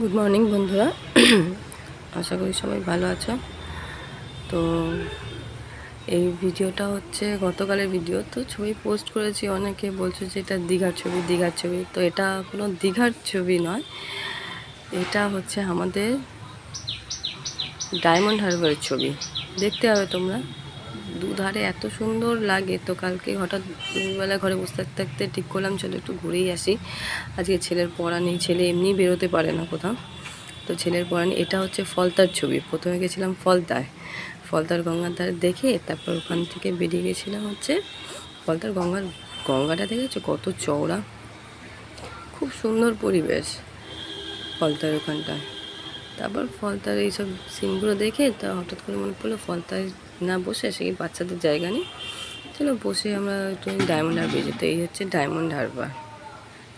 Good morning বন্ধুরা, আশা করি সবাই ভালো আছো। তো এই ভিডিওটা হচ্ছে গতকালের ভিডিও। তো ছবি পোস্ট করেছি, অনেকে বলছো যে এটা দীঘার ছবি। তো এটা কোনো দীঘার ছবি নয়, এটা হচ্ছে আমাদের ডায়মন্ড হারবারের ছবি। দেখতে হবে তোমরা, দুধারে এত সুন্দর লাগে। তো কালকে হঠাৎ দুপুরবেলা ঘরে বসে থাকতে থাকতে ঠিক করলাম চলো একটু ঘুরেই আসি। আজকে ছেলের পড়া নেই, ছেলে এমনি বেরোতে পারে না কোথাও। তো ছেলের পড়া নেই। এটা হচ্ছে ফলতার ছবি। প্রথমে গেছিলাম ফলতার গঙ্গার ধারে দেখে তারপর ওখান থেকে বেরিয়ে গেছিলাম হচ্ছে ফলতার গঙ্গাটা দেখেছো কত চওড়া, খুব সুন্দর পরিবেশ ফলতার ওখানটায়। তারপর ফলতার এইসব সিনগুলো দেখে তা হঠাৎ করে মনে পড়লো ফলতায় না বসে সেই বাচ্চাদের জায়গা নেই, চলো বসে আমরা একটু ডায়মন্ড হারবার যেতে। এই হচ্ছে ডায়মন্ড হারবার।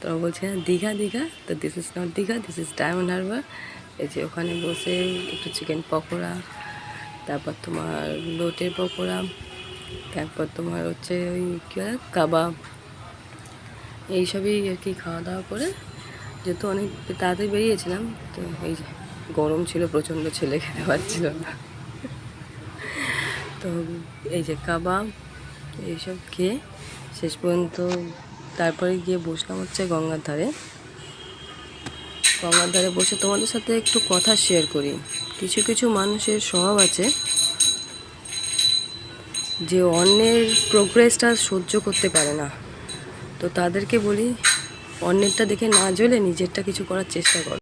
তো বলছে না দীঘা, তো this is not Digha, this is diamond Harbour. এই যে ওখানে বসে একটু চিকেন পকোড়া, তারপর তোমার লোটের পকোড়া, তারপর তোমার হচ্ছে ওই কী বলে কাবাব, এইসবই আর কি খাওয়া দাওয়া করে। যেহেতু অনেক তাড়াতাড়ি বেরিয়েছিলাম, তো এই যে গরম ছিল প্রচণ্ড, ছেলে খেতে পারছিল না। তো এই যে কাবাব এইসব খেয়ে শেষ পর্যন্ত তারপরে গিয়ে বসলাম হচ্ছে গঙ্গার ধারে বসে তোমাদের সাথে একটু কথা শেয়ার করি। কিছু কিছু মানুষের স্বভাব আছে যে অন্যের প্রোগ্রেসটা সহ্য করতে পারে না। তো তাদেরকে বলি, অন্যেরটা দেখে না জ্বলে নিজেরটা কিছু করার চেষ্টা কর।